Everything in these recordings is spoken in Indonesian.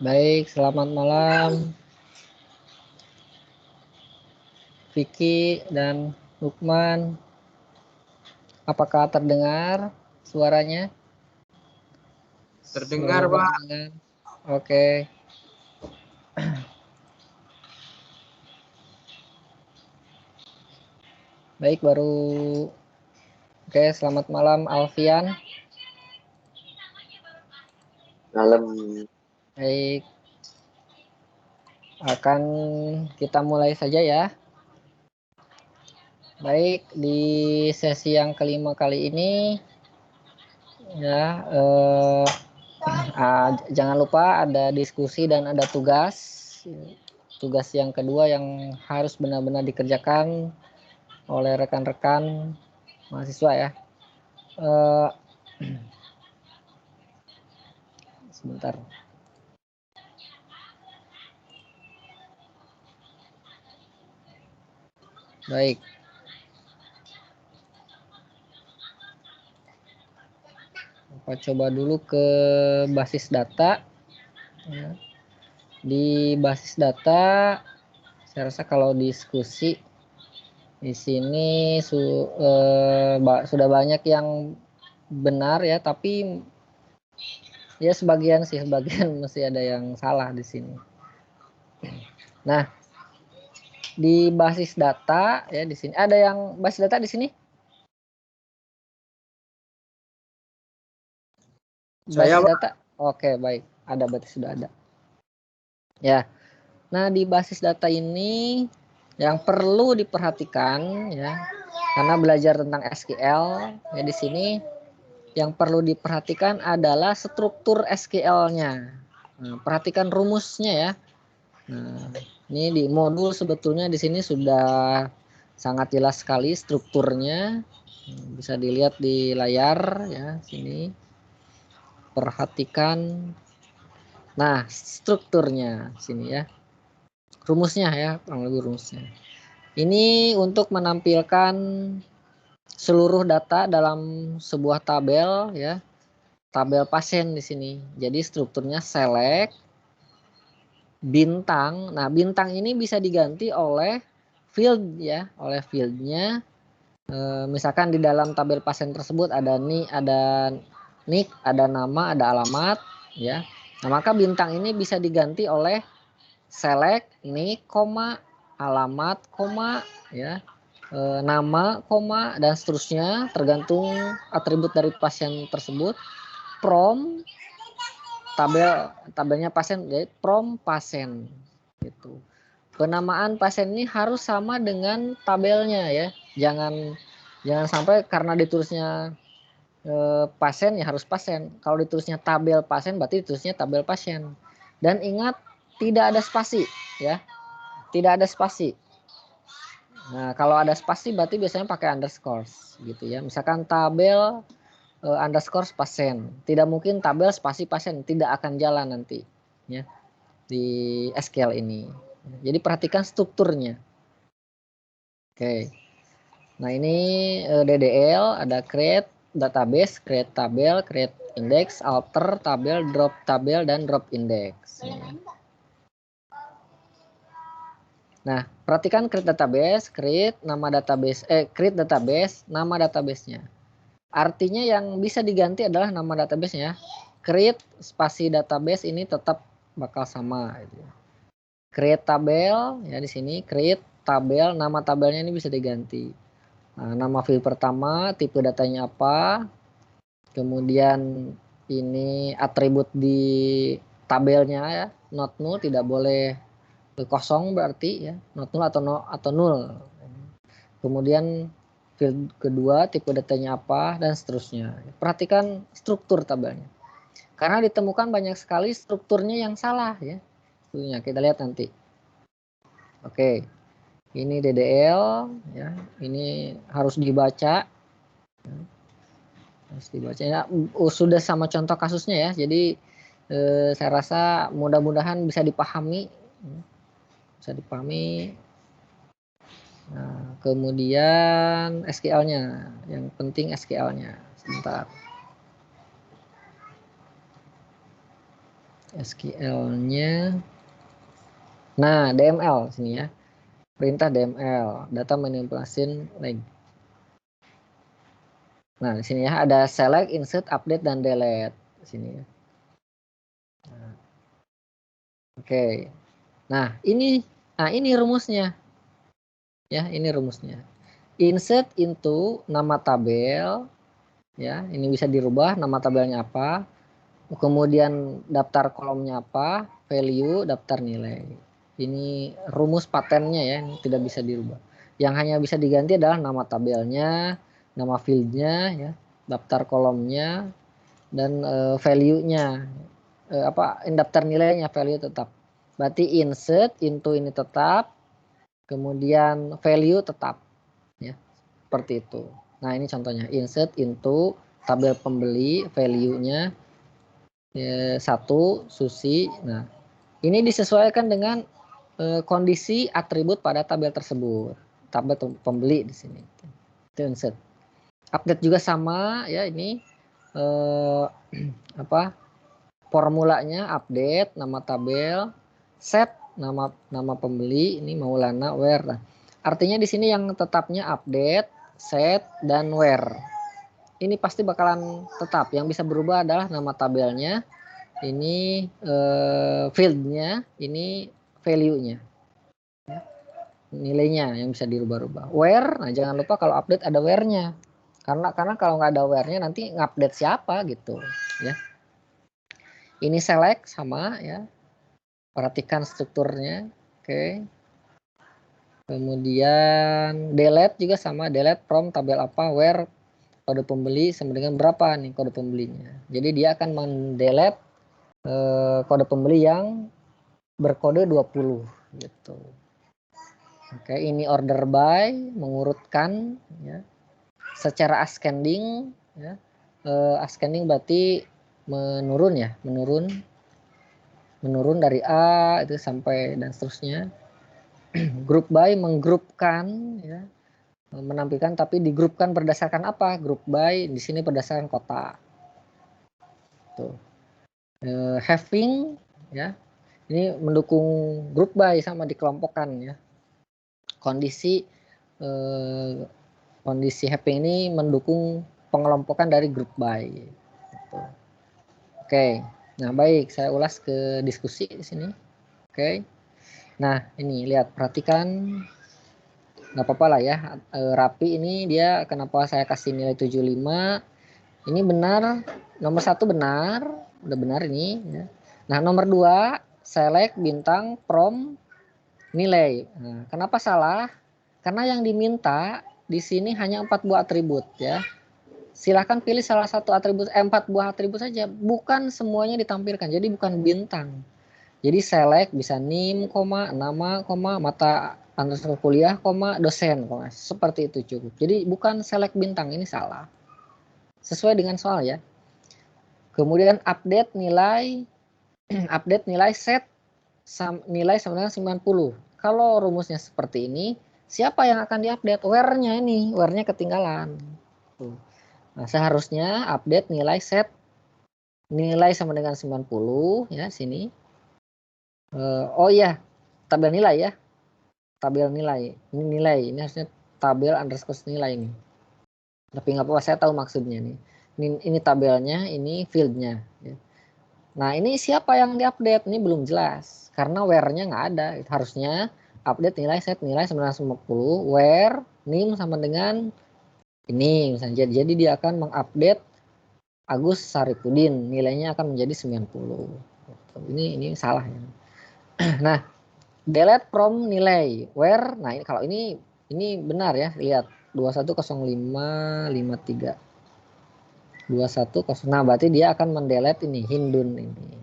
Baik, selamat malam Vicky dan Lukman. Apakah terdengar suaranya? Terdengar, Pak. Oke. Baik, Oke, selamat malam Alfian. Malam. Baik. Akan kita mulai saja ya. Baik, di sesi yang kelima kali ini ya jangan lupa ada diskusi dan ada tugas. Tugas yang kedua yang harus benar-benar dikerjakan oleh rekan-rekan mahasiswa ya. Sebentar. Baik. Kita coba dulu ke basis data. Ya. Di basis data, saya rasa kalau diskusi di sini sudah banyak yang benar ya, tapi ya sebagian masih ada yang salah di sini. Nah, di basis data ya di sini ada yang basis data di sini? Basis data? Oke, baik. Ada, berarti sudah ada. Ya. Nah, di basis data ini yang perlu diperhatikan ya, karena belajar tentang SQL ya di sini yang perlu diperhatikan adalah struktur SQL-nya. Nah, perhatikan rumusnya ya. Nah, ini di modul sebetulnya di sini sudah sangat jelas sekali strukturnya. Bisa dilihat di layar ya sini. Perhatikan. Nah, strukturnya sini ya. Rumusnya ya, kurang lebih rumusnya. Ini untuk menampilkan seluruh data dalam sebuah tabel ya. Tabel pasien di sini. Jadi strukturnya select bintang. Nah, bintang ini bisa diganti oleh field ya, oleh fieldnya. Misalkan di dalam tabel pasien tersebut ada nick, ada nama, ada alamat ya. Nah, maka bintang ini bisa diganti oleh select nick, alamat, ya, nama, dan seterusnya tergantung atribut dari pasien tersebut. From tabelnya pasien, jadi from pasien gitu. Penamaan pasien ini harus sama dengan tabelnya ya. Jangan sampai karena ditulisnya pasien ya harus pasien. Kalau ditulisnya tabel pasien berarti ditulisnya tabel pasien. Dan ingat tidak ada spasi ya. Tidak ada spasi. Nah, kalau ada spasi berarti biasanya pakai underscore gitu ya. Misalkan tabel underscore pasien. Tidak mungkin tabel spasi pasien, tidak akan jalan nanti ya di SQL ini. Jadi perhatikan strukturnya. Oke. Nah, ini DDL ada create database, create tabel, create index, alter tabel, dan drop index. Nah, perhatikan create database, create database, nama databasenya. Artinya yang bisa diganti adalah nama databasenya. Create spasi database ini tetap bakal sama gitu ya. Create tabel ya di sini, create tabel, nama tabelnya ini bisa diganti. Nah, nama field pertama, tipe datanya apa, kemudian ini atribut di tabelnya ya, not null, tidak boleh kosong berarti ya, not null atau null. Kemudian field kedua, tipe datanya apa, dan seterusnya. Perhatikan struktur tabelnya. Karena ditemukan banyak sekali strukturnya yang salah ya. Kita lihat nanti. Oke. Ini DDL ya. Ini harus dibaca. Harus dibaca ya. Sudah sama contoh kasusnya ya. Jadi saya rasa mudah-mudahan bisa dipahami. Bisa dipahami. Nah, kemudian SQL-nya. Yang penting SQL-nya. Sebentar. SQL-nya. Nah, DML sini ya. Perintah DML, data manipulation leg. Nah, di sini ya ada select, insert, update dan delete di sini ya. Nah, oke. Nah, ini rumusnya. Ya, ini rumusnya. Insert into nama tabel ya, ini bisa dirubah nama tabelnya apa. Kemudian daftar kolomnya apa, value, daftar nilai. Ini rumus patennya ya, ini tidak bisa dirubah. Yang hanya bisa diganti adalah nama tabelnya, nama fieldnya, ya, daftar kolomnya, dan value-nya. Daftar nilainya, value tetap. Berarti insert into ini tetap, kemudian value tetap, ya, seperti itu. Nah ini contohnya, insert into tabel pembeli, value-nya 1 Susi. Nah, ini disesuaikan dengan kondisi atribut pada tabel tersebut. Tabel pembeli di sini. Itu insert. Update juga sama ya, ini formulanya update nama tabel, set nama pembeli, ini Maulana, where. Nah, artinya di sini yang tetapnya update, set, dan where. Ini pasti bakalan tetap. Yang bisa berubah adalah nama tabelnya, ini fieldnya, ini value-nya, nilainya yang bisa dirubah-rubah. Where, nah jangan lupa kalau update ada where-nya, karena kalau nggak ada where-nya nanti ngupdate siapa gitu ya. Ini select sama ya, perhatikan strukturnya. Oke. Kemudian delete juga sama, delete from tabel apa, where kode pembeli sama dengan berapa nih kode pembelinya. Jadi dia akan mendelete kode pembeli yang berkode 20 gitu. Oke, ini order by, mengurutkan ya. Secara ascending ya. Ascending berarti menurun ya, menurun dari A itu sampai dan seterusnya. Group by, menggrupkan ya. Menampilkan tapi digrupkan berdasarkan apa? Group by di sini berdasarkan kota. Tuh. Having ya. Ini mendukung group by sama dikelompokkan ya. Kondisi having ini mendukung pengelompokan dari group by. Gitu. Oke, nah baik, saya ulas ke diskusi di sini. Oke, nah ini lihat, perhatikan, nggak apa-apa lah ya, rapi ini dia kenapa saya kasih nilai 75. Ini benar, nomor 1 benar, udah benar ini. Ya. Nah nomor 2 select bintang from nilai. Nah, kenapa salah? Karena yang diminta di sini hanya 4 buah atribut ya. Silahkan pilih salah satu atribut, 4 buah atribut saja. Bukan semuanya ditampilkan, jadi bukan bintang. Jadi select bisa name, nama, mata underscore kuliah, dosen. Seperti itu cukup. Jadi bukan select bintang, ini salah. Sesuai dengan soal ya. Kemudian update nilai, update nilai set nilai sama dengan 90. Kalau rumusnya seperti ini, siapa yang akan diupdate? Where-nya ini, where-nya ketinggalan. Nah, seharusnya update nilai set nilai sama dengan 90 ya sini. Oh iya, tabel nilai ya. Tabel nilai. Ini nilai, ini harusnya tabel underscore nilai ini. Tapi nggak apa-apa, saya tahu maksudnya nih. Ini tabelnya, ini fieldnya. Ya. Nah ini siapa yang diupdate? Ini belum jelas. Karena where-nya nggak ada. Harusnya update nilai set nilai 990. Where name sama dengan ini misalnya. Jadi dia akan mengupdate Agus Saripudin. Nilainya akan menjadi 90. Ini salah ya. Nah delete from nilai. Where? Nah kalau ini benar ya. Lihat 210553. 21. Nah berarti dia akan mendelete ini Hindun ini.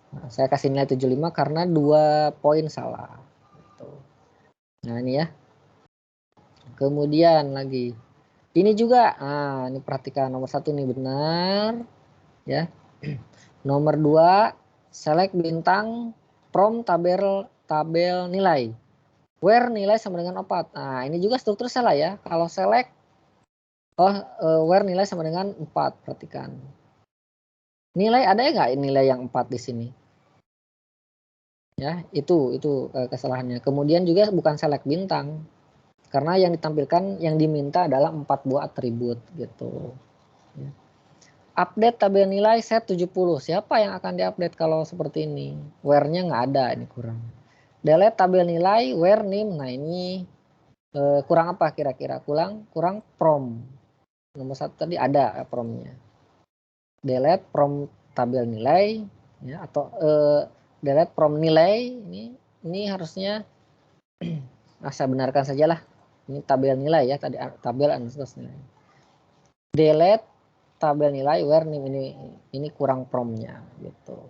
Nah, saya kasih nilai 75 karena 2 poin salah. Nah ini ya. Kemudian lagi. Ini juga. Nah ini perhatikan nomor 1 ini benar. Ya. Nomor 2 select bintang from tabel nilai. Where nilai sama dengan 4. Nah ini juga struktur salah ya. Kalau select where nilai sama dengan 4. Perhatikan. Nilai ada nggak nilai yang 4 di sini? Ya, itu kesalahannya. Kemudian juga bukan select bintang. Karena yang ditampilkan, yang diminta adalah 4 buah atribut gitu. Ya. Update tabel nilai set 70. Siapa yang akan diupdate kalau seperti ini? Where-nya nggak ada, ini kurang. Delete tabel nilai where name. Nah ini kurang apa kira-kira? Kurang prom. Nomor 1 tadi ada promnya. Delete prom tabel nilai ya, atau delete prom nilai. Ini harusnya saya benarkan sajalah. Ini tabel nilai ya, tadi tabel underscore nilai. Delete tabel nilai where name, ini kurang promnya gitu.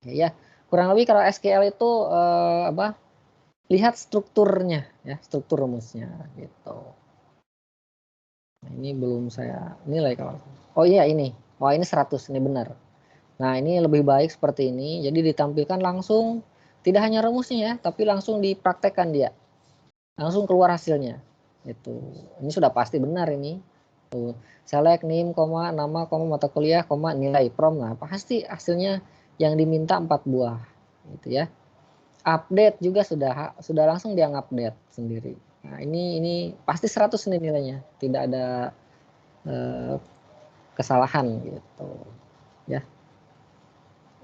Ya, kurang lebih kalau SQL itu lihat strukturnya ya, struktur rumusnya gitu. Nah, ini belum saya nilai kalau. Oh iya ini. Oh ini 100, ini benar. Nah, ini lebih baik seperti ini. Jadi ditampilkan langsung, tidak hanya rumusnya ya, tapi langsung dipraktekkan dia. Langsung keluar hasilnya. Itu. Ini sudah pasti benar ini. Tuh. Select name, nama, mata kuliah, nilai prom. Nah, pasti hasilnya yang diminta 4 buah. Gitu ya. Update juga sudah langsung dia ngupdate sendiri. Nah, ini pasti 100 nih nilainya. Tidak ada kesalahan gitu. Ya.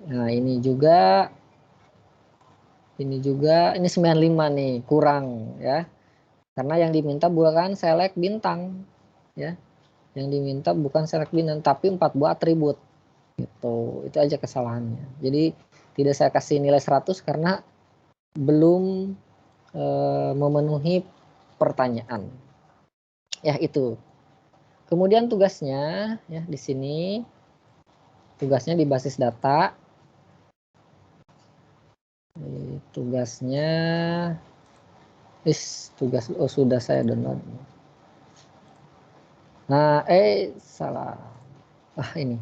Nah, ini juga ini 95 nih, kurang ya. Karena yang diminta bukan select bintang ya. Yang diminta bukan select bintang tapi 4 buah atribut. Gitu. Itu aja kesalahannya. Jadi tidak saya kasih nilai 100 karena belum memenuhi pertanyaan. Ya itu. Kemudian tugasnya ya di sini tugasnya di basis data. Tugasnya tugas sudah saya download. Nah, salah. Ini.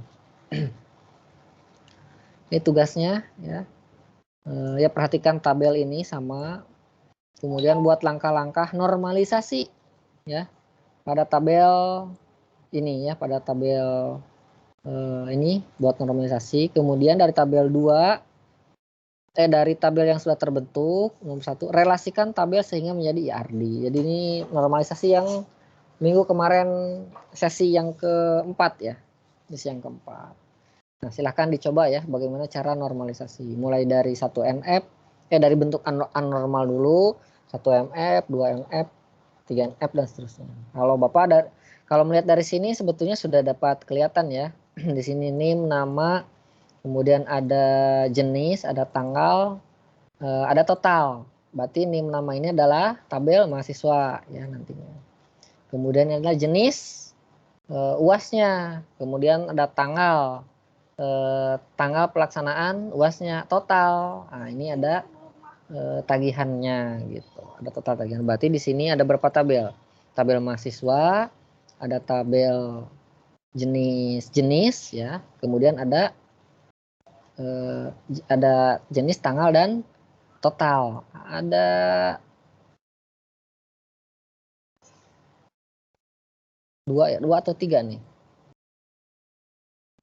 Ini tugasnya ya. Ya perhatikan tabel ini sama. Kemudian buat langkah-langkah normalisasi ya pada tabel ini ya, pada tabel ini buat normalisasi. Kemudian dari tabel 2 dari tabel yang sudah terbentuk nomor 1 relasikan tabel sehingga menjadi IRD. Jadi ini normalisasi yang minggu kemarin sesi yang keempat ya. Sesi yang keempat. Nah, silahkan dicoba ya bagaimana cara normalisasi. Mulai dari 1 MF, dari bentuk anormal dulu, 1 MF, 2 MF, 3 MF dan seterusnya. Kalau melihat dari sini sebetulnya sudah dapat kelihatan ya. Di sini name, nama, kemudian ada jenis, ada tanggal, ada total. Berarti name nama ini adalah tabel mahasiswa ya nantinya. Kemudian adalah jenis UAS-nya, kemudian ada tanggal pelaksanaan UAS-nya total. Nah, ini ada tagihannya gitu. Ada total tagihan. Berarti di sini ada berapa tabel? Tabel mahasiswa, ada tabel jenis ya. Kemudian ada jenis, tanggal dan total. Ada dua atau tiga nih?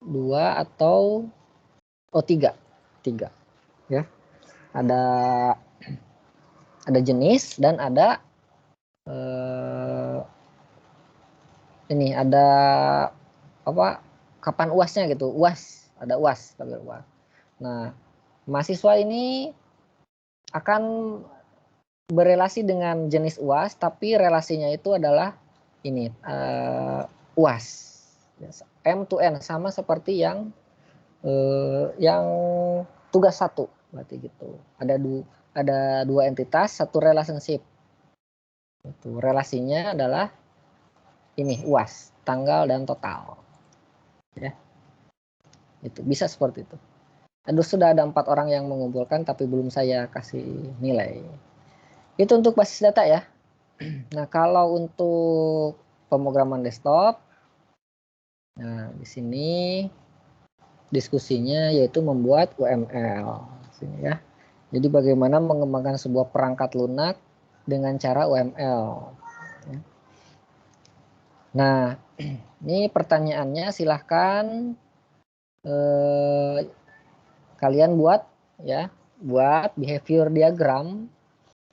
2 atau tiga ya. Ada jenis dan ada ini ada apa, kapan UAS-nya gitu. UAS, ada UAS, tabel UAS. Nah, mahasiswa ini akan berelasi dengan jenis UAS, tapi relasinya itu adalah ini UAS. M to N sama seperti yang tugas 1 berarti gitu. Ada dua entitas, satu relationship. Itu relasinya adalah ini UAS, tanggal dan total. Ya. Itu bisa seperti itu. Sudah ada 4 orang yang mengumpulkan tapi belum saya kasih nilai. Itu untuk basis data ya. Nah, kalau untuk pemrograman desktop, nah di sini diskusinya yaitu membuat UML. Sini ya. Jadi bagaimana mengembangkan sebuah perangkat lunak dengan cara UML. Nah, ini pertanyaannya silahkan kalian buat behavior diagram,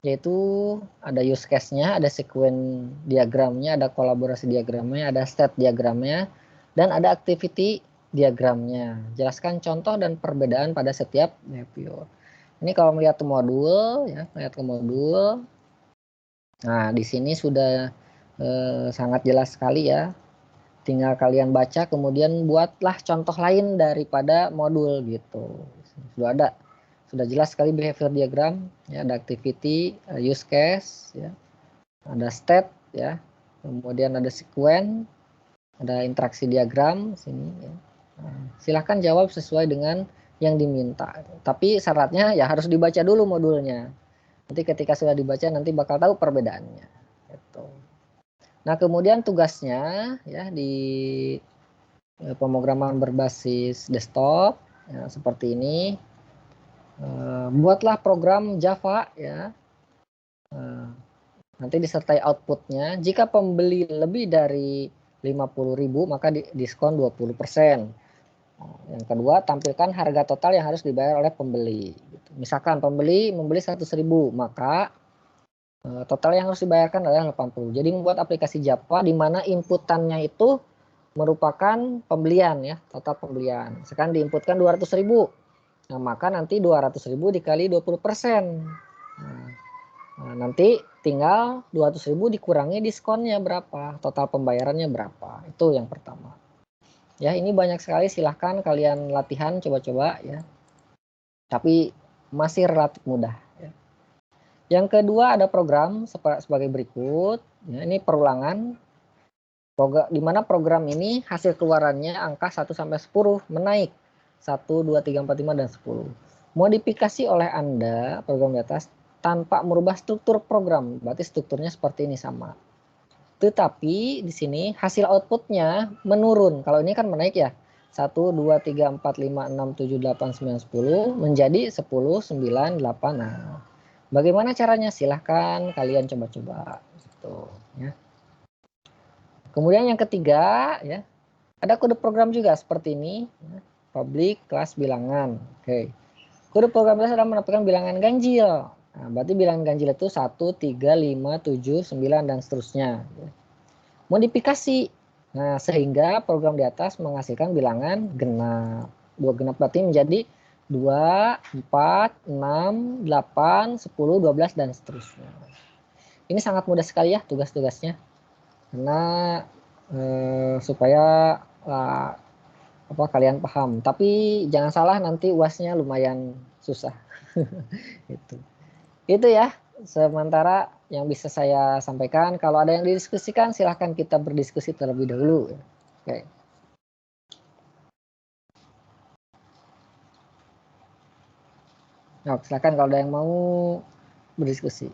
yaitu ada use case-nya, ada sequence diagramnya, ada kolaborasi diagramnya, ada state diagramnya, dan ada activity diagramnya. Jelaskan contoh dan perbedaan pada setiap behavior. Ini kalau melihat ke modul, nah di sini sudah sangat jelas sekali ya. Tinggal kalian baca, kemudian buatlah contoh lain daripada modul gitu. Sudah jelas sekali behavior diagram, ya, ada activity, use case, ya, ada state, ya, kemudian ada sequence, ada interaksi diagram sini. Ya. Nah, silahkan jawab sesuai dengan yang diminta. Tapi syaratnya ya harus dibaca dulu modulnya. Nanti ketika sudah dibaca nanti bakal tahu perbedaannya. Gitu. Nah kemudian tugasnya ya di pemrograman berbasis desktop ya, seperti ini. Buatlah program Java ya. Nanti disertai outputnya. Jika pembeli lebih dari 50.000 maka diskon 20%. Yang kedua, tampilkan harga total yang harus dibayar oleh pembeli. Misalkan pembeli membeli 100.000, maka total yang harus dibayarkan adalah 80. Jadi membuat aplikasi Java di mana inputannya itu merupakan pembelian ya, total pembelian. Sekarang diinputkan 200.000. Nah, maka nanti 200.000 dikali 20%. Nah, nanti tinggal 200.000 dikurangi diskonnya berapa, total pembayarannya berapa. Itu yang pertama. Ya, ini banyak sekali, silahkan kalian latihan coba-coba ya. Tapi masih relatif mudah ya. Yang kedua ada program sebagai berikut. Ya, ini perulangan. Di mana program ini hasil keluarannya angka 1 sampai 10 menaik. 1, 2, 3, 4, 5 dan 10. Modifikasi oleh Anda program di atas tanpa merubah struktur program. Berarti strukturnya seperti ini sama. Tetapi di sini hasil outputnya menurun. Kalau ini kan menaik ya. 1, 2, 3, 4, 5, 6, 7, 8, 9, 10 menjadi 10, 9, 8. Nah, bagaimana caranya? Silahkan kalian coba-coba. Gitu, ya. Kemudian yang ketiga, ya, ada kode program juga seperti ini. Ya. Public kelas bilangan. Oke. Kode program dasar adalah menampilkan bilangan ganjil. Nah, berarti bilangan ganjil itu 1, 3, 5, 7, 9, dan seterusnya. Modifikasi. Nah, sehingga program di atas menghasilkan bilangan genap. 2 genap berarti menjadi 2, 4, 6, 8, 10, 12, dan seterusnya. Ini sangat mudah sekali ya tugas-tugasnya. Karena supaya kalian paham. Tapi jangan salah nanti UASnya lumayan susah. Itu ya sementara yang bisa saya sampaikan. Kalau ada yang didiskusikan silahkan kita berdiskusi terlebih dahulu. Oke. Nah, silahkan kalau ada yang mau berdiskusi.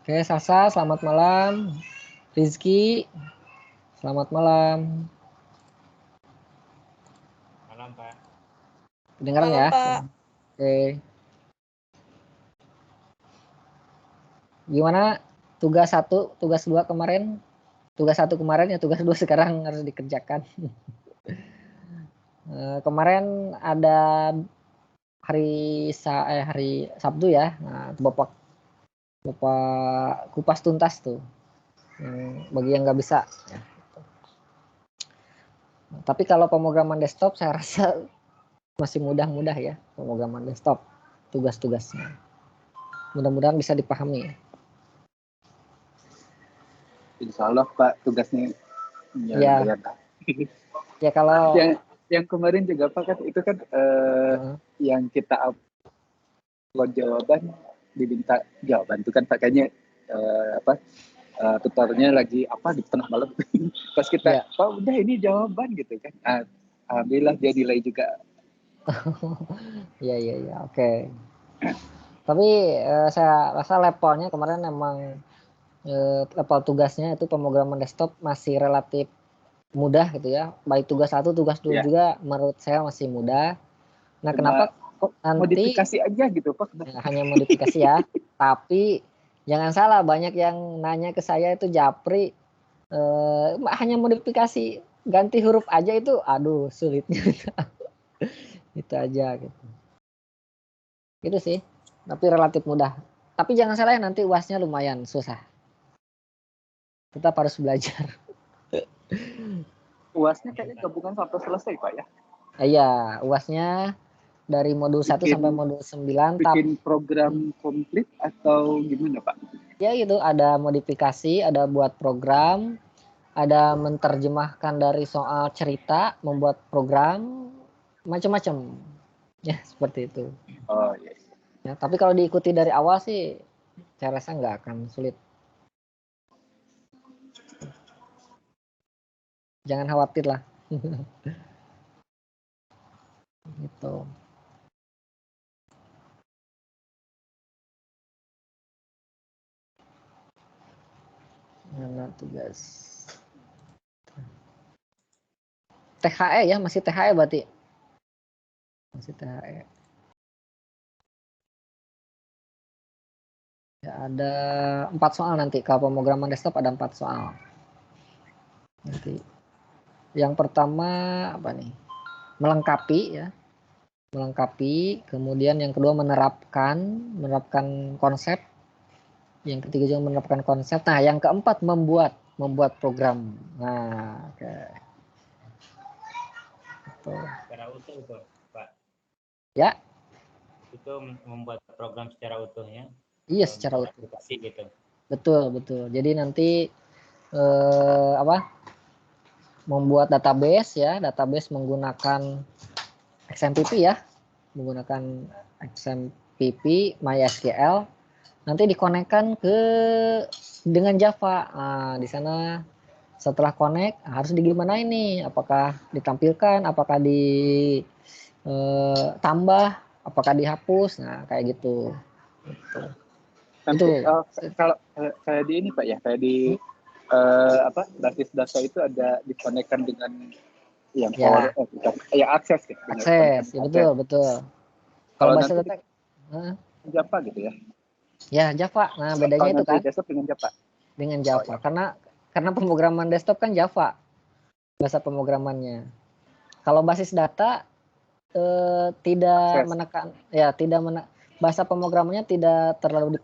Oke, Sasa, selamat malam. Rizky, selamat malam. Malam, Pak. Kedengaran ya? Pak. Oke. Gimana tugas 1, tugas 2 kemarin? Tugas 1 kemarin ya, tugas 2 sekarang harus dikerjakan. Kemarin ada hari Sabtu ya. Nah, Bapak kupas tuntas tuh. Bagi yang nggak bisa. Ya. Tapi kalau pemrograman desktop saya rasa masih mudah-mudah ya pemrograman desktop tugas-tugasnya. Mudah-mudahan bisa dipahami ya. Insya Allah Pak tugasnya ya. Ya kalau yang kemarin juga Pak kan itu kan yang kita upload jawaban diminta jawaban itu kan Pak kayaknya tutornya lagi di tengah malam pas kita Pak udah ini jawaban gitu kan. Alhamdulillah dia delay juga. ya oke. Tapi saya rasa levelnya kemarin memang level tugasnya itu pemrograman desktop masih relatif mudah gitu ya. Baik tugas 1, tugas 2 Ya. juga menurut saya masih mudah. Nah, Cuma kenapa kok nanti modifikasi aja gitu Pak? ya, hanya modifikasi ya. Tapi jangan salah, banyak yang nanya ke saya itu Japri hanya modifikasi ganti huruf aja itu, aduh sulitnya itu aja gitu. Itu sih, tapi relatif mudah. Tapi jangan salah ya, nanti UASnya lumayan susah. Tetap harus belajar. UASnya kayaknya gabungan sampai selesai Pak ya? Iya, UASnya dari modul 1 sampai modul 9. Bikin program komplit atau gimana Pak? Ya gitu, ada modifikasi, ada buat program, ada menerjemahkan dari soal cerita, membuat program, macam-macam. Ya, seperti itu. Oh iya. Ya, tapi kalau diikuti dari awal sih, saya rasa nggak akan sulit. Jangan khawatir lah. Gitu. Mana tugas? THE ya, masih THE berarti. Masih THE. Ya, ada 4 soal nanti. Kalau pemrograman desktop ada 4 soal. Nanti. Yang pertama apa nih? Melengkapi ya. Melengkapi. Kemudian yang kedua menerapkan konsep. Yang ketiga juga menerapkan konsep. Nah, yang keempat membuat program. Nah, oke. Secara utuh itu, Pak. Ya. Itu membuat program secara utuhnya. Iya, secara utuh. Aplikasi gitu. Betul. Jadi nanti membuat database ya, database menggunakan XMPP ya, menggunakan XMPP MySQL, nanti dikonekkan dengan Java. Nah, di sana setelah connect harus digimana ini? Apakah ditampilkan, apakah ditambah, apakah dihapus? Nah, kayak gitu. Nanti Itu. kalau kayak di ini Pak ya, kayak di basis data itu ada dikonekkan dengan yang Ya, akses ya, akses. Ya, betul. Kalau basis nanti data Java gitu ya. ya Java. Nah, bedanya itu nanti kan desktop dengan Java. dengan Java. Karena pemrograman desktop kan Java bahasa pemrogramannya. Kalau basis data tidak menekan bahasa pemrogramannya tidak terlalu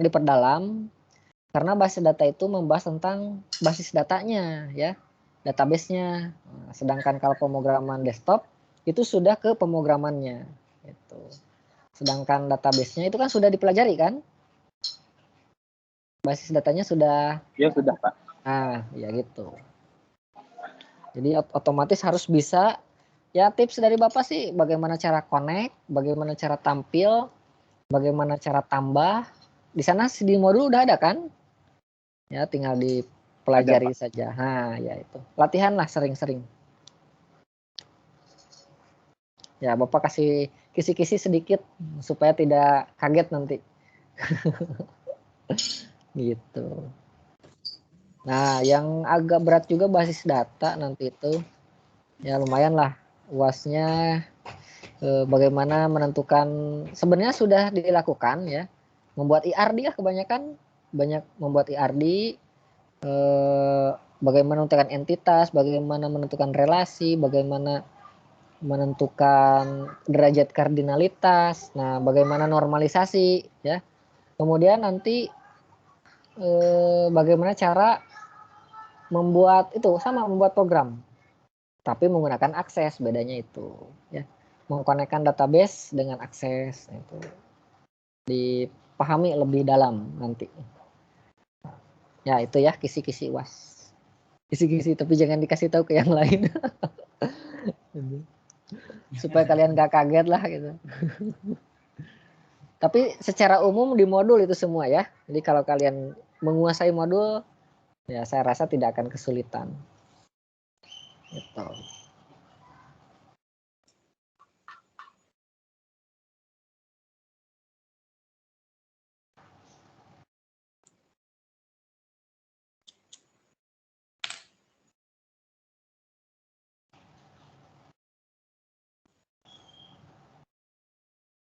diperdalam, karena basis data itu membahas tentang basis datanya ya, database-nya. Sedangkan kalau pemrograman desktop itu sudah ke pemrogramannya gitu. Sedangkan database-nya itu kan sudah dipelajari kan? Basis datanya sudah. Ya sudah Pak. Nah, ya gitu. Jadi otomatis harus bisa. Ya, tips dari Bapak sih bagaimana cara connect, bagaimana cara tampil, bagaimana cara tambah. Di sana di modul udah ada kan? Ya, tinggal dipelajari saja. Nah, ya itu. Latihan lah sering-sering. Ya, Bapak kasih kisi-kisi sedikit supaya tidak kaget nanti. Gitu. Nah, yang agak berat juga basis data nanti itu. Ya, lumayan lah. UASnya bagaimana menentukan, sebenarnya sudah dilakukan ya, membuat IRD lah, kebanyakan banyak membuat IRD, bagaimana menentukan entitas, bagaimana menentukan relasi, bagaimana menentukan derajat kardinalitas, nah bagaimana normalisasi ya, kemudian nanti bagaimana cara membuat program tapi menggunakan akses, bedanya itu ya, mengkonekkan database dengan akses, itu dipahami lebih dalam nanti. Ya itu ya kisi-kisi UAS, kisi-kisi, tapi jangan dikasih tahu ke yang lain supaya kalian gak kaget lah gitu. Tapi secara umum di modul itu semua ya, jadi kalau kalian menguasai modul ya saya rasa tidak akan kesulitan gitu.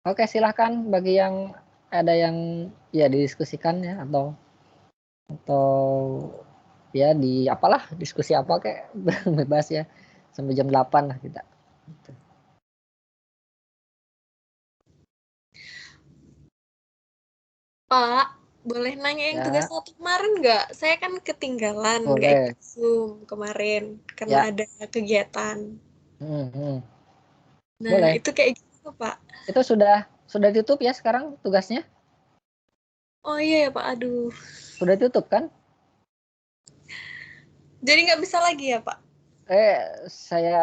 Oke, silahkan bagi yang ada yang ya didiskusikan ya atau ya di apalah diskusi apa kayak bebas ya sampai jam 8 lah kita. Gitu. Pak, boleh nanya yang tugas Ya, 1 kemarin nggak? Saya kan ketinggalan, nggak boleh. ikut Zoom kemarin karena Ya. ada kegiatan. Nah, Boleh. itu kayak gitu, Pak. Itu sudah ditutup ya sekarang tugasnya? Oh iya ya, Pak. Aduh. Sudah ditutup kan? Jadi nggak bisa lagi ya, Pak? Saya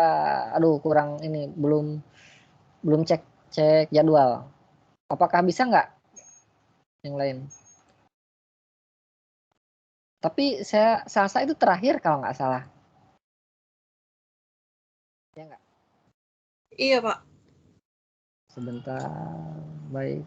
kurang ini belum cek jadwal. Apakah bisa nggak yang lain? Tapi saya Salsa itu terakhir kalau nggak salah. Ya nggak? Iya, Pak. Sebentar, baik.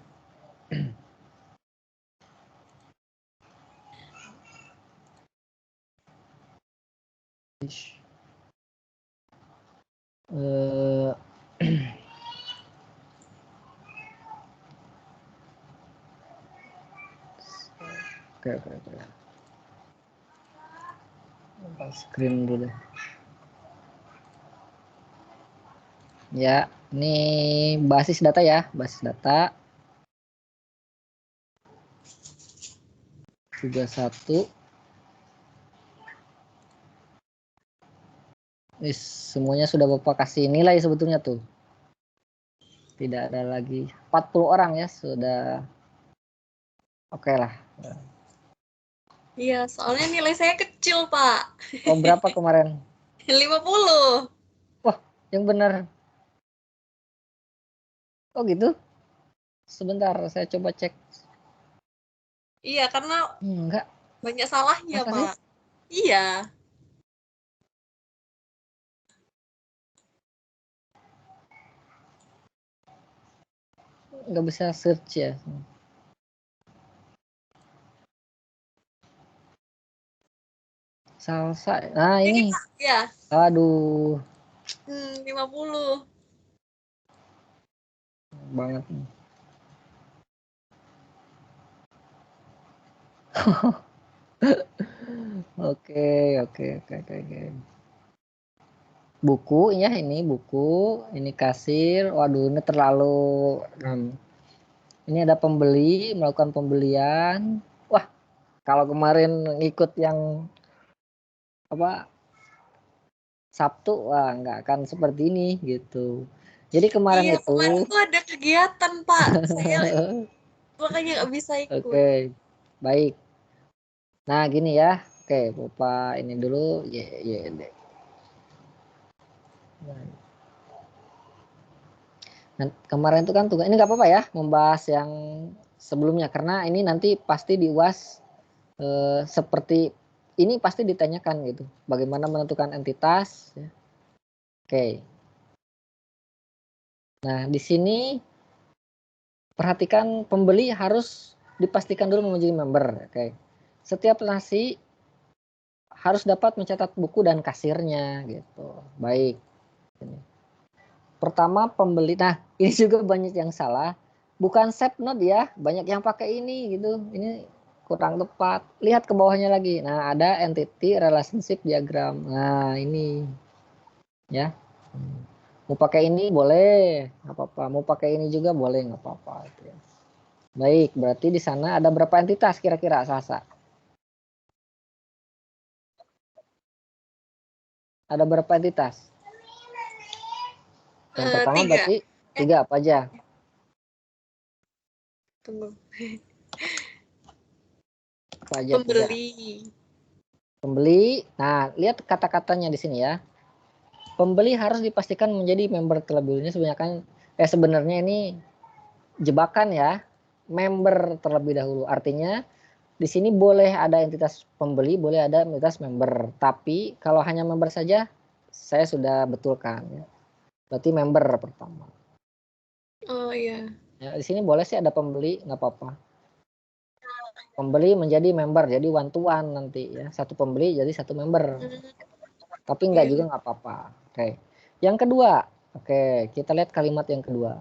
Eh, oke. Screen dulu. Ya, ini basis data ya, basis data. 31. Semuanya sudah Bapak kasih nilai sebetulnya tuh. Tidak ada lagi 40 orang ya, sudah oke lah. Iya, soalnya nilai saya kecil, Pak. Oh, berapa kemarin? 50. Wah, yang benar. Oh gitu? Sebentar, saya coba cek. Iya, karena Enggak, banyak salahnya, masa sih? Pak. Iya. Nggak bisa search ya. Salsa. Nah, ini. Pak. Iya. Aduh, 50. banget. Oke. Buku ya, ini buku, ini kasir. Waduh, ini terlalu. Ini ada pembeli, melakukan pembelian. Wah, kalau kemarin ngikut yang apa Sabtu, wah nggak akan seperti ini gitu. Jadi kemarin Iya, itu, kemarin tuh ada kegiatan, Pak. Saya makanya nggak bisa ikut. oke, baik. Nah gini ya, oke, Bapak ini dulu, ya. Nah, kemarin itu kan tugas, ini nggak apa-apa ya, membahas yang sebelumnya karena ini nanti pasti di UAS seperti ini pasti ditanyakan gitu, bagaimana menentukan entitas. Ya. Oke. Nah di sini perhatikan pembeli harus dipastikan dulu menjadi member. Oke. Setiap transaksi harus dapat mencatat buku dan kasirnya gitu. Baik. Pertama pembeli. Nah, ini juga banyak yang salah. Bukan save note ya, banyak yang pakai ini gitu. Ini kurang tepat. Lihat ke bawahnya lagi. Nah, ada entity relationship diagram. Nah, ini ya. Mau pakai ini boleh, nggak apa-apa. Mau pakai ini juga boleh, nggak apa-apa. Gitu ya. Baik, berarti di sana ada berapa entitas kira-kira, Sasa? Ada berapa entitas? Yang pertama 3. berarti 3 apa aja? Tunggu. Apa aja 3? Pembeli. Pembeli. Nah, lihat kata-katanya di sini ya. Pembeli harus dipastikan menjadi member terlebih dahulu. Sebenarnya ini jebakan ya. Member terlebih dahulu. Artinya di sini boleh ada entitas pembeli, boleh ada entitas member. Tapi kalau hanya member saja, saya sudah betulkan ya. Berarti member pertama. Oh iya. Ya, di sini boleh sih ada pembeli, nggak apa-apa. Pembeli menjadi member, jadi one to one nanti ya. Satu pembeli jadi satu member. Tapi nggak juga nggak apa-apa. Oke. Yang kedua, oke, kita lihat kalimat yang kedua.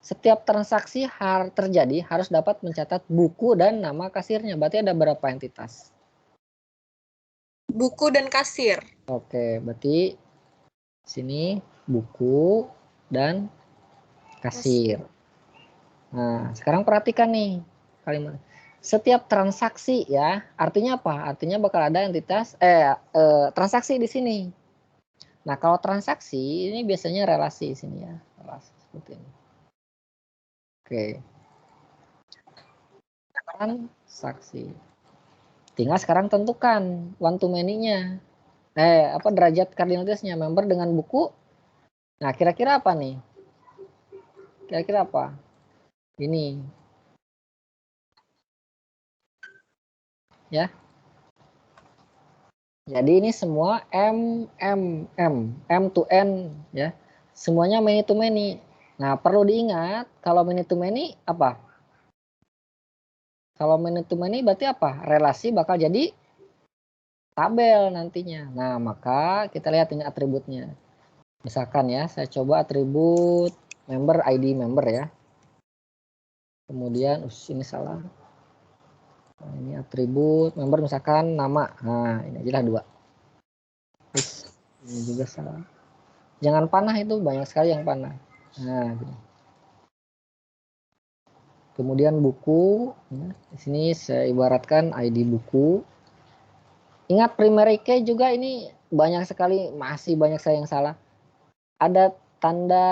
setiap transaksi terjadi harus dapat mencatat buku dan nama kasirnya. Berarti ada berapa entitas? Buku dan kasir. Oke, berarti sini buku dan kasir. Nah, sekarang perhatikan nih kalimat. Setiap transaksi ya, artinya apa? Artinya bakal ada entitas transaksi di sini. Nah, kalau transaksi ini biasanya relasi di sini ya, relasi seperti ini. Oke. Transaksi. Tinggal sekarang tentukan one to many-nya. Derajat kardinalitasnya member dengan buku. Nah, kira-kira apa nih? Kira-kira apa? Ini. Ya. Jadi ini semua M to N ya. Semuanya many to many. Nah, perlu diingat kalau many to many apa? Kalau many to many berarti apa? Relasi bakal jadi tabel nantinya. Nah, maka kita lihat ini atributnya. Misalkan ya, saya coba atribut member ID member ya. Kemudian ini salah. Nah, ini atribut member misalkan nama. Nah, ini aja lah 2. Ini juga salah. Jangan panah, itu banyak sekali yang panah. Nah, gini. Kemudian buku, ya, di sini saya ibaratkan ID buku. Ingat primary key juga ini banyak sekali, masih banyak saya yang salah. Ada tanda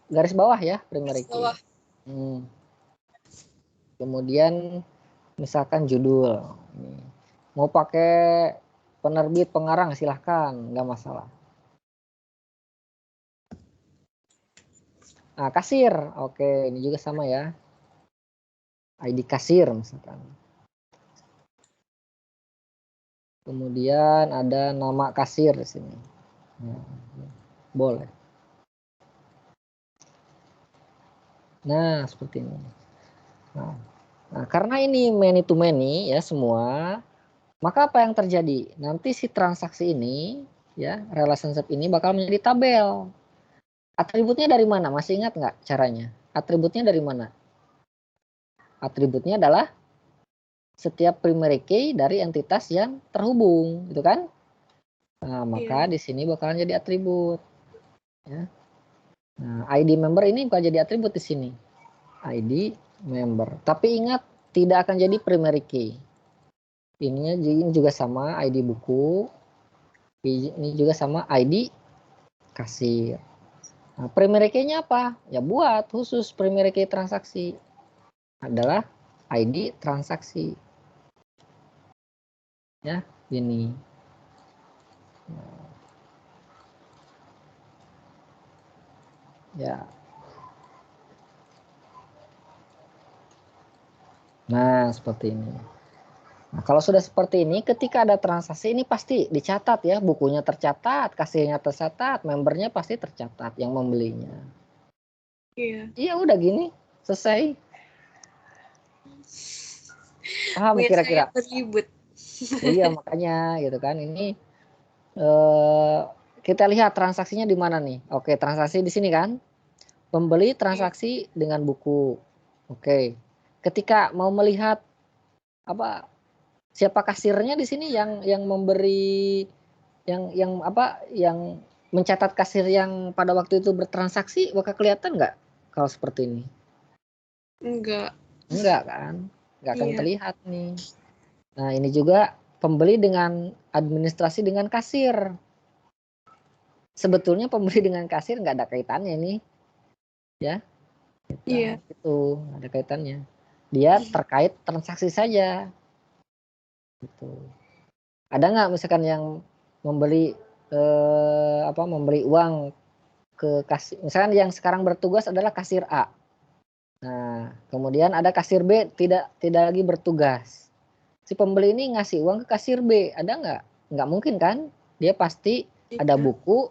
garis bawah ya primary key. Kemudian misalkan judul. Mau pakai penerbit pengarang silahkan, nggak masalah. Nah, kasir, oke, ini juga sama ya. ID kasir misalkan. Kemudian ada nama kasir di sini. Nah, boleh. Nah, seperti ini. Nah, karena ini many to many ya semua, maka apa yang terjadi? Nanti si transaksi ini ya, relationship ini bakal menjadi tabel. Atributnya dari mana? Masih ingat nggak caranya? Atributnya dari mana? Atributnya adalah setiap primary key dari entitas yang terhubung, gitu kan? Nah, maka di sini bakalan jadi atribut. Ya. Nah, ID member ini bakal jadi atribut di sini. ID member. Tapi ingat, tidak akan jadi primary key. Ini juga sama ID buku. Ini juga sama ID kasir. Nah, primary key-nya apa? Ya buat khusus primary key transaksi. Adalah ID transaksi. Ya, ini. Ya. Nah, seperti ini. Nah, kalau sudah seperti ini, ketika ada transaksi ini pasti dicatat ya, bukunya tercatat, kasirnya tercatat, membernya pasti tercatat yang membelinya. Iya. Iya, udah gini, selesai. Paham kira-kira? Beribut. Iya, makanya gitu kan. Ini kita lihat transaksinya di mana nih? Oke, transaksi di sini kan. Pembeli transaksi dengan buku. Oke. Ketika mau melihat apa siapa kasirnya di sini yang memberi yang mencatat kasir yang pada waktu itu bertransaksi, bakal kelihatan nggak kalau seperti ini? Enggak kan? Nggak akan Iya. terlihat nih. Nah, ini juga pembeli dengan administrasi dengan kasir. Sebetulnya pembeli dengan kasir nggak ada kaitannya nih, ya. Iya. Itu nggak ada kaitannya. Dia terkait transaksi saja. Gitu. Ada nggak misalkan yang membeli memberi uang ke kasir, misalkan yang sekarang bertugas adalah kasir A. Nah, kemudian ada kasir B tidak lagi bertugas. Si pembeli ini ngasih uang ke kasir B, ada nggak? Nggak mungkin kan? Dia pasti ada buku.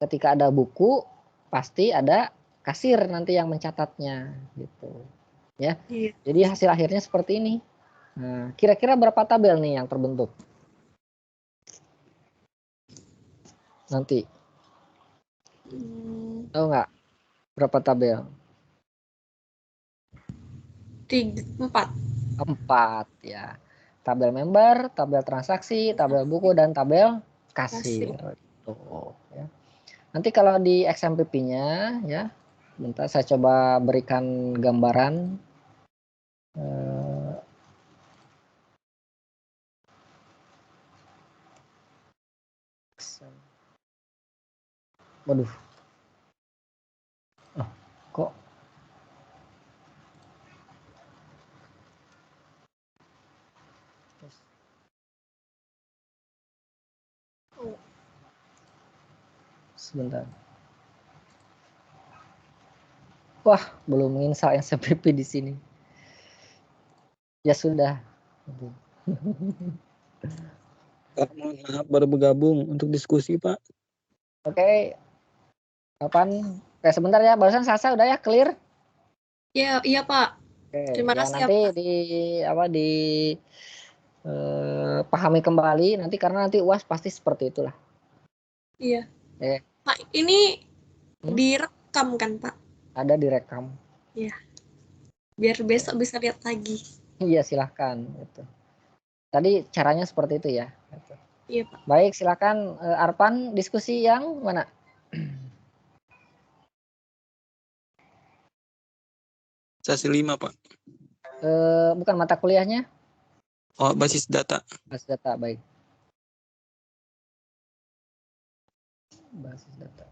Ketika ada buku, pasti ada kasir nanti yang mencatatnya, gitu. Ya. Iya. Jadi hasil akhirnya seperti ini. Nah, kira-kira berapa tabel nih yang terbentuk? Nanti. Tahu nggak berapa tabel? 4. 4 ya. Tabel member, tabel transaksi, tabel buku, dan tabel kasir. Tuh, ya. Nanti kalau di XMPP-nya ya, bentar saya coba berikan gambaran. Waduh. Oh, kok sebentar. Wah, belum install XMPP di sini. Ya sudah. Pak, mohon maaf baru bergabung untuk diskusi, Pak. Oke. Kapan? Oke, sebentar ya. Barusan Sasa udah ya clear? Iya Pak. Oke, Terima ya kasih ya, nanti Pak. di pahami kembali nanti karena nanti UAS pasti seperti itulah. Iya. Oke. Pak, ini direkam kan, Pak? Ada direkam. Iya. Biar besok bisa lihat lagi. Iya, silahkan. Gitu. Tadi caranya seperti itu ya. Gitu. Iya, Pak. Baik, silakan Arpan diskusi yang mana? Sesi 5, Pak. Bukan mata kuliahnya? Oh, basis data. Basis data, baik. Basis data.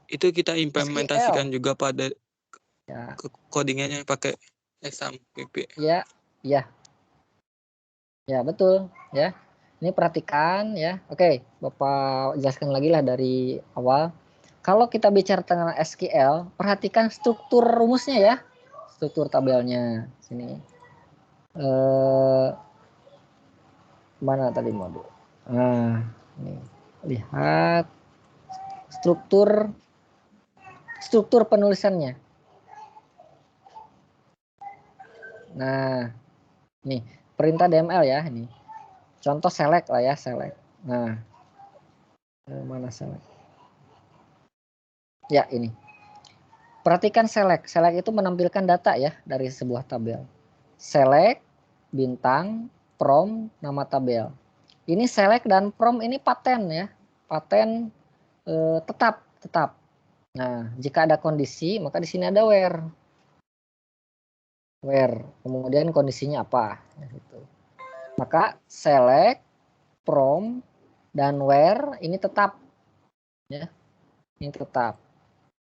Itu kita implementasikan SQL. juga pada Ya. codingannya pakai XMPP. Iya, iya. Ya, betul ya. Ini perhatikan ya. Oke, Bapak jelaskan lagi lah dari awal. Kalau kita bicara tentang SQL, perhatikan struktur rumusnya ya. Struktur tabelnya sini. Mana tadi modul? Nah, ini lihat struktur penulisannya. Nah, nih perintah DML ya ini. Contoh select lah ya, select. Nah, mana select? Ya, ini. Perhatikan select. Select itu menampilkan data ya dari sebuah tabel. Select, bintang, from, nama tabel. Ini select dan from ini paten ya. Paten tetap. Nah, jika ada kondisi, maka di sini ada where. Where. Kemudian kondisinya apa? Gitu. Maka select, from, dan where ini tetap. Ya. Ini tetap.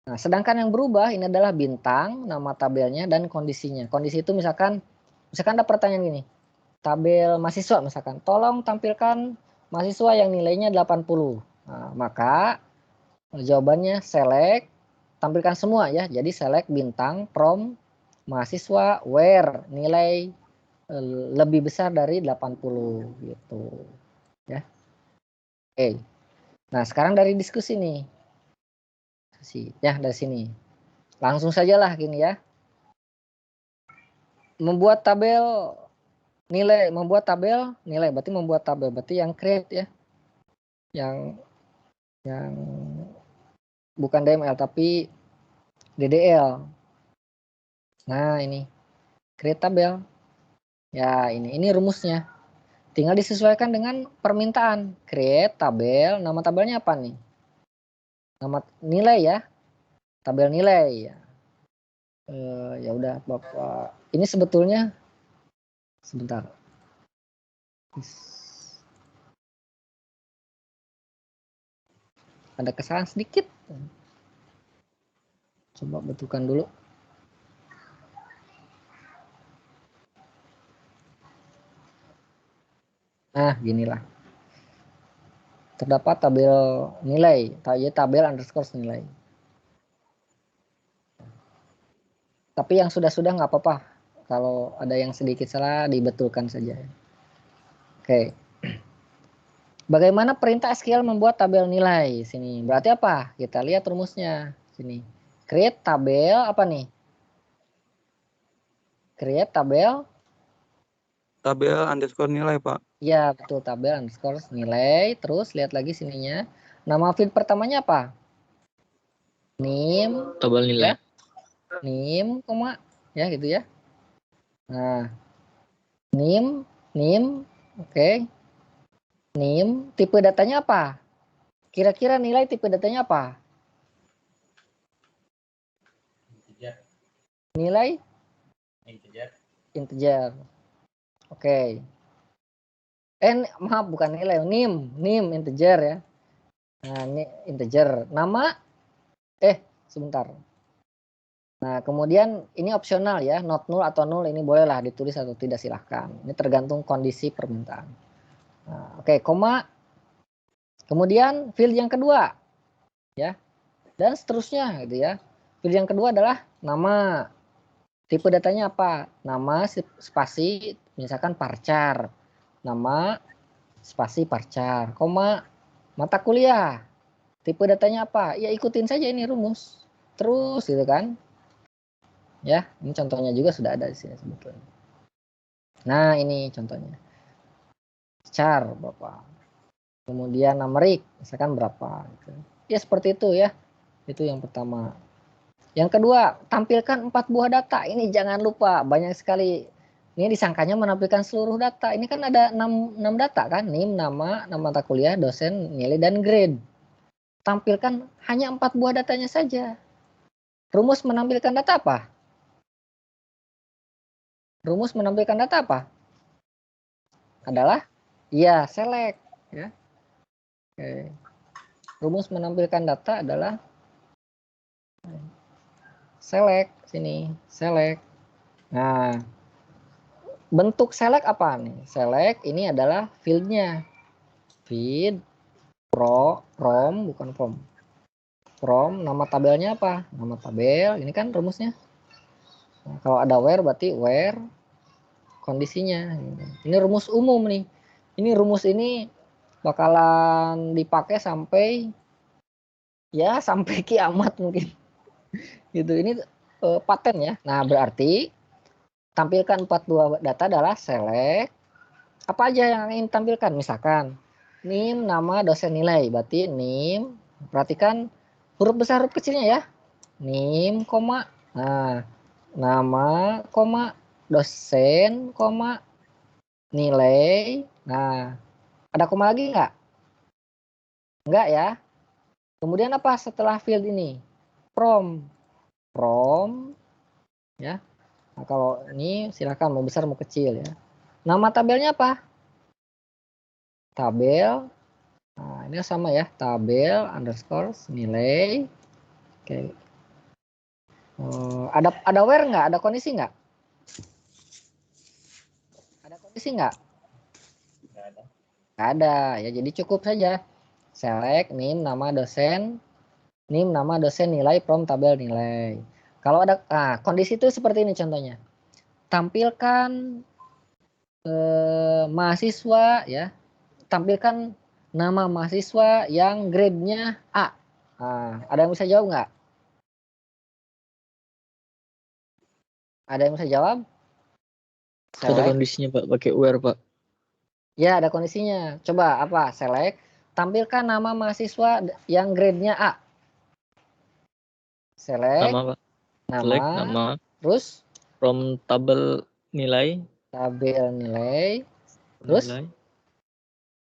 Nah, sedangkan yang berubah ini adalah bintang, nama tabelnya, dan kondisinya. Kondisi itu misalkan ada pertanyaan gini. Tabel mahasiswa misalkan, tolong tampilkan mahasiswa yang nilainya 80. Nah, maka jawabannya select, tampilkan semua ya. Jadi select bintang, from, mahasiswa, where, nilai lebih besar dari 80 gitu. Ya. Oke. Nah, sekarang dari diskusi nih. Ya, dari sini. Langsung sajalah gini ya. Membuat tabel nilai berarti yang create ya. Yang bukan DML tapi DDL. Nah, ini create tabel. Ya, ini rumusnya. Tinggal disesuaikan dengan permintaan. Create tabel, nama tabelnya apa nih? Nama nilai ya. Tabel nilai ya. Ya udah Bapak. Ini sebetulnya sebentar. Ada kesalahan sedikit. Coba betulkan dulu. Nah, ginilah. Terdapat tabel nilai, tabel underscore nilai. Tapi yang sudah-sudah nggak apa-apa. Kalau ada yang sedikit salah, dibetulkan saja. Oke. Bagaimana perintah SQL membuat tabel nilai? Sini. Berarti apa? Kita lihat rumusnya. Sini. Create tabel apa nih? Create tabel. Tabel underscore nilai, Pak. Ya, betul. Tabel underscore nilai. Terus lihat lagi sininya. Nama field pertamanya apa? Name. Tabel nilai. Ya. Name, ya gitu ya. Nah, nim, oke. Nim, tipe datanya apa? Kira-kira nilai tipe datanya apa? Integer. Nilai Integer. integer. Oke. Maaf bukan nilai, nim integer ya. Nah, ini integer. Nama sebentar. Nah, kemudian ini opsional ya, not null atau null ini bolehlah ditulis atau tidak silahkan. Ini tergantung kondisi permintaan. Nah, oke, koma. Kemudian field yang kedua ya. Dan seterusnya gitu ya. Field yang kedua adalah nama. Tipe datanya apa? Nama spasi misalkan parchar. Nama spasi parchar, koma mata kuliah. Tipe datanya apa? Ya ikutin saja ini rumus. Terus gitu kan. Ya, ini contohnya juga sudah ada di sini sebetulnya. Nah, ini contohnya. Char berapa? Kemudian numerik misalkan berapa gitu. Ya seperti itu ya. Itu yang pertama. Yang kedua, tampilkan 4 buah data. Ini jangan lupa, banyak sekali. Ini disangkanya menampilkan seluruh data. Ini kan ada 6 data kan, NIM, nama mata kuliah, dosen, nilai, dan grade. Tampilkan hanya 4 buah datanya saja. Rumus menampilkan data apa? Rumus menampilkan data apa? Adalah, ya select. Ya. Oke. Rumus menampilkan data adalah select. Sini, select. Nah, bentuk select apa nih? Select ini adalah fieldnya. Feed, from, bukan from. From, nama tabelnya apa? Nama tabel, ini kan rumusnya. Nah, kalau ada where berarti where kondisinya. Ini rumus umum nih. Ini rumus ini bakalan dipakai sampai kiamat mungkin. Gitu. Ini paten ya. Nah, berarti tampilkan 4 buah data adalah select apa aja yang ingin tampilkan. Misalkan NIM, nama, dosen, nilai. Berarti NIM, perhatikan huruf besar huruf kecilnya ya. NIM, koma. Nah, nama, koma, dosen, koma, nilai. Nah, ada koma lagi nggak? Enggak ya. Kemudian apa setelah field ini? From. Ya. Nah, kalau ini silakan mau besar mau kecil ya. Nama tabelnya apa? Tabel. Nah, ini sama ya. Tabel underscore nilai. Oke. Ada where nggak? Ada kondisi nggak? Ada kondisi nggak? Nggak ada. Nggak ada. Ya, jadi cukup saja. Select NIM nama dosen, NIM nama dosen nilai from tabel nilai. Kalau ada kondisi itu seperti ini contohnya. Tampilkan mahasiswa ya. Tampilkan nama mahasiswa yang grade-nya A. Nah, ada yang bisa jawab nggak? Ada yang bisa jawab? Ada kondisinya Pak, pakai where Pak. Ya, ada kondisinya. Coba apa? Select. Tampilkan nama mahasiswa yang grade-nya A. Select. Nama Pak. Select nama. Terus? From tabel nilai. Tabel nilai. Terus? Nilai.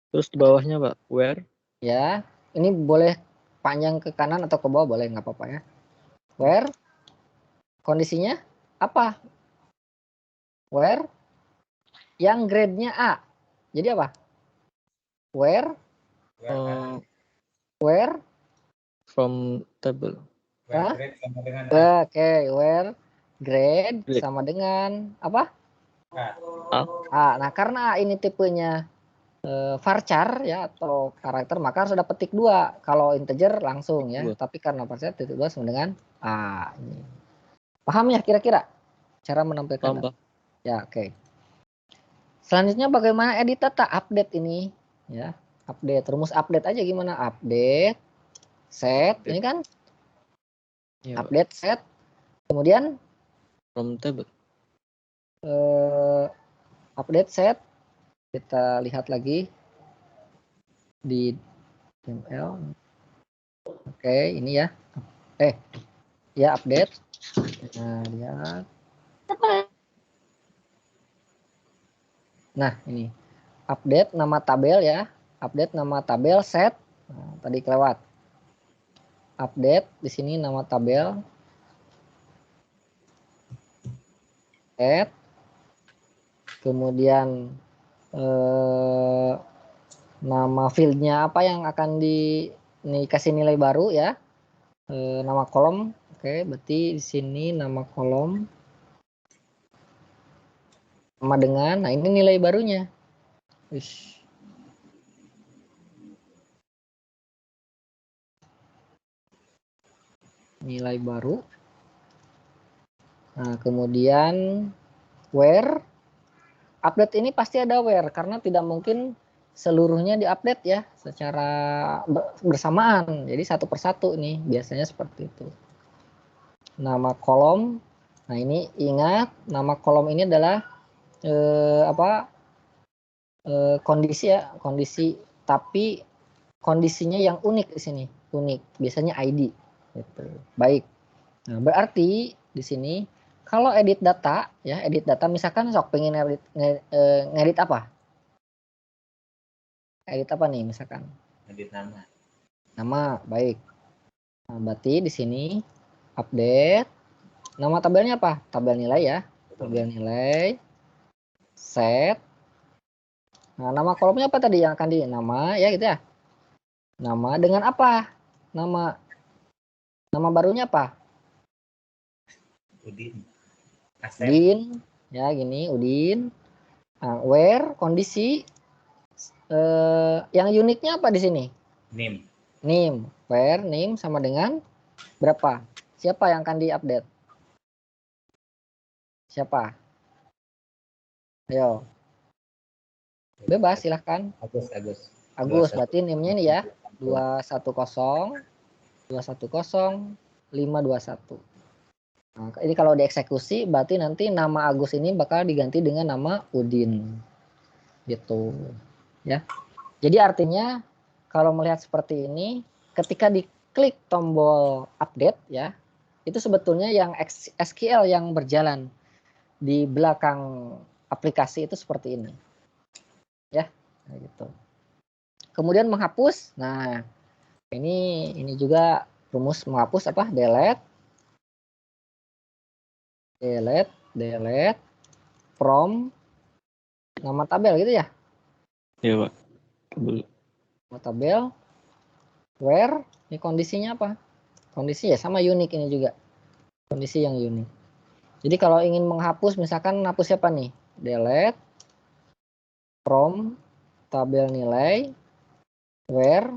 Terus di bawahnya Pak, where. Ya, ini boleh panjang ke kanan atau ke bawah boleh, nggak apa-apa ya. Where? Kondisinya apa? Where? Yang grade-nya A. Jadi apa? Where? Where? From table. Where grade sama dengan Oke, where grade sama dengan apa? A. Nah karena ini tipenya varchar ya atau karakter, maka harus ada petik 2. Kalau integer langsung ya. Tapi karena varchar titik 2 sama dengan A. Paham ya kira-kira cara menampilkan? Paham, Ya, oke. Selanjutnya bagaimana edit data? Update ini ya. Update, rumus update aja gimana? Update set, ini kan ya, update set. Kemudian from table. Update set. Kita lihat lagi di ML. Oke, ini ya. Ya update. Nah, lihat. Nah, ini update nama tabel ya. Update nama tabel set. Nah, tadi kelewat. Update di sini nama tabel set. Kemudian nama fieldnya apa yang akan dikasih nilai baru ya. Nama kolom. Oke, berarti di sini nama kolom sama dengan, nah ini nilai barunya. Ush. Nilai baru. Nah, kemudian where. Update ini pasti ada where karena tidak mungkin seluruhnya diupdate ya secara bersamaan. Jadi satu persatu nih biasanya seperti itu. Nama kolom. Nah, ini ingat nama kolom ini adalah kondisi ya, kondisi, tapi kondisinya yang unik di sini, unik. Biasanya ID gitu. Baik. Nah, berarti di sini kalau edit data ya, edit data misalkan sok pengen ngedit apa? Edit apa nih misalkan? Edit nama. Nama, baik. Nah, berarti di sini update. Nama tabelnya apa? Tabel nilai ya. Tabel nilai. Set. Nah, nama kolomnya apa tadi yang akan nama ya gitu ya. Nama dengan apa? Nama barunya apa? Udin. Udin. Ya, gini, Udin. Nah, where kondisi yang uniknya apa di sini? Name. Name. Where name sama dengan berapa? Siapa yang akan diupdate? Siapa? Ayo. Bebas silahkan. Agus berarti name-nya ini ya. 210 521. Nah, ini kalau dieksekusi berarti nanti nama Agus ini bakal diganti dengan nama Udin. Gitu. Ya. Jadi artinya kalau melihat seperti ini, ketika diklik tombol update ya, itu sebetulnya yang SQL yang berjalan di belakang aplikasi itu seperti ini. Ya, gitu. Kemudian menghapus. Nah, ini juga rumus menghapus apa? Delete from nama tabel gitu ya? Iya, Pak. Nama tabel where ini kondisinya apa? Kondisi ya sama unik ini juga. Kondisi yang unik. Jadi kalau ingin menghapus misalkan hapus siapa nih? Delete from tabel nilai where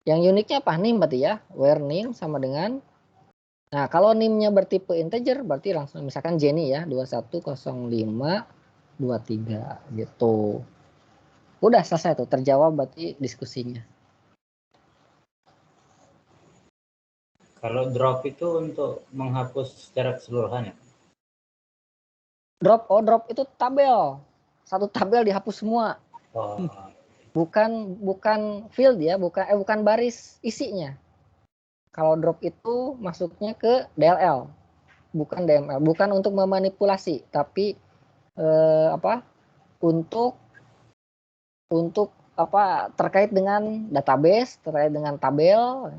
yang uniknya apa? Name berarti ya. Where name sama dengan, nah kalau name-nya bertipe integer berarti langsung misalkan Jenny ya 210523 gitu. Udah selesai tuh, terjawab berarti diskusinya. Kalau drop itu untuk menghapus secara keseluruhan ya? Drop itu tabel. Satu tabel dihapus semua. Oh. Bukan field ya, bukan baris isinya. Kalau drop itu masuknya ke DLL, bukan DML, bukan untuk memanipulasi, tapi untuk apa terkait dengan database, terkait dengan tabel.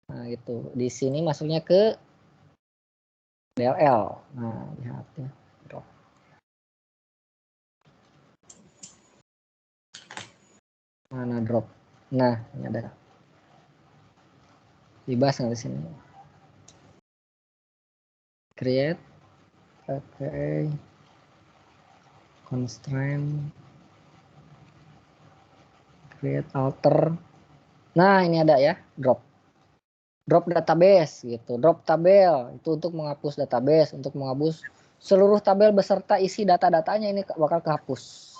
Nah, itu di sini masuknya ke DLL. Nah, lihat ya. Drop. Mana drop? Nah, ini ada. Dibahas nggak di sini? Create, okay. Constraint, create alter. Nah, ini ada ya, drop database gitu, drop tabel itu untuk menghapus database, untuk menghapus seluruh tabel beserta isi data-datanya ini bakal kehapus.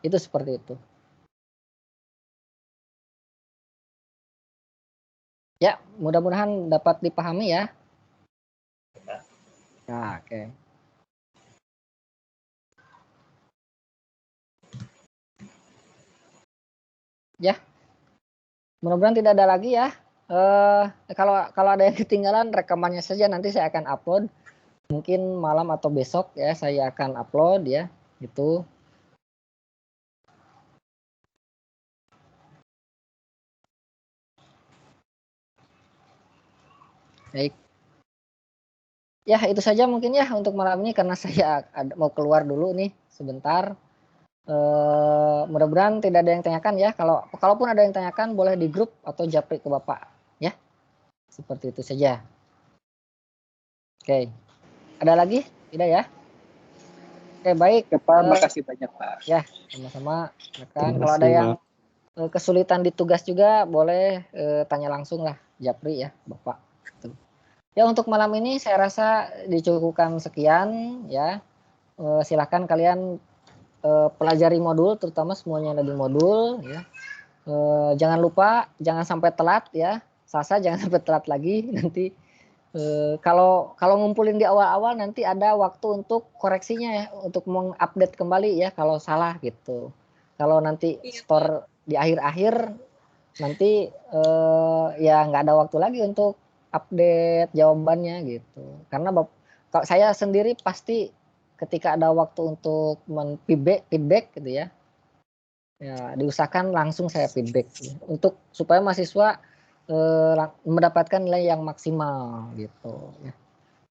Itu seperti itu. Ya, mudah-mudahan dapat dipahami ya. Nah, oke. Ya, mudah-mudahan tidak ada lagi ya. Kalau ada yang ketinggalan rekamannya saja nanti saya akan upload. Mungkin malam atau besok ya saya akan upload ya. Gitu. Baik. Ya, itu saja mungkin ya untuk malam ini karena saya mau keluar dulu nih sebentar. Mudah-mudahan tidak ada yang tanyakan ya. Kalaupun ada yang tanyakan boleh di grup atau japri ke Bapak ya. Seperti itu saja. Oke. Ada lagi? Tidak ya? Oke, baik. Pak, makasih banyak, Pak. Ya, sama-sama rekan. Kalau ada yang kesulitan di tugas juga boleh tanya langsung lah japri ya, Bapak. Ya, untuk malam ini saya rasa dicukupkan sekian ya. Silakan kalian pelajari modul, terutama semuanya ada di modul ya. Jangan lupa, jangan sampai telat ya. Sasa jangan sampai telat lagi nanti. Kalau ngumpulin di awal-awal nanti ada waktu untuk koreksinya ya, untuk mengupdate kembali ya kalau salah gitu. Kalau nanti store di akhir-akhir nanti ya nggak ada waktu lagi untuk update jawabannya gitu. Karena kalau saya sendiri pasti ketika ada waktu untuk feedback gitu ya, ya diusahakan langsung saya feedback ya, untuk supaya mahasiswa mendapatkan nilai yang maksimal gitu ya.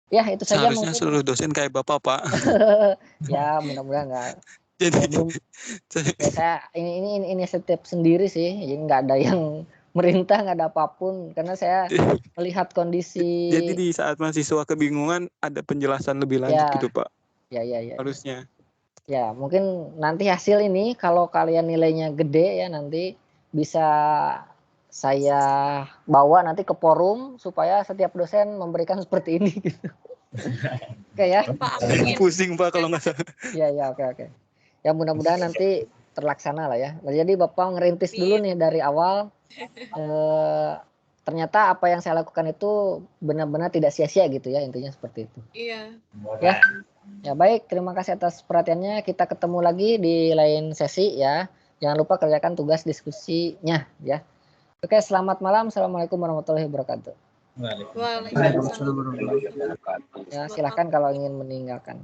Ya itu saja Seharusnya mungkin. seluruh dosen kayak Bapak, Pak. Ya mudah-mudahan nggak. Jadi Ya saya ini inisiatif sendiri sih, jadi nggak ada yang merintah, nggak ada apapun karena saya melihat kondisi. Jadi di saat mahasiswa kebingungan ada penjelasan lebih lanjut Ya, gitu, Pak. ya. Harusnya. Ya, mungkin nanti hasil ini kalau kalian nilainya gede ya nanti bisa saya bawa nanti ke forum supaya setiap dosen memberikan seperti ini gitu. Oke ya. Pusing Pak kalau nggak salah. Ya, oke. Ya mudah-mudahan nanti terlaksana lah ya. Jadi Bapak ngerintis dulu nih dari awal. Ternyata apa yang saya lakukan itu benar-benar tidak sia-sia gitu ya, intinya seperti itu. Iya. Ya baik, terima kasih atas perhatiannya. Kita ketemu lagi di lain sesi ya. Jangan lupa kerjakan tugas diskusinya ya. Oke, selamat malam. Assalamualaikum warahmatullahi wabarakatuh. Waalaikumsalam. Ya, silakan kalau ingin meninggalkan.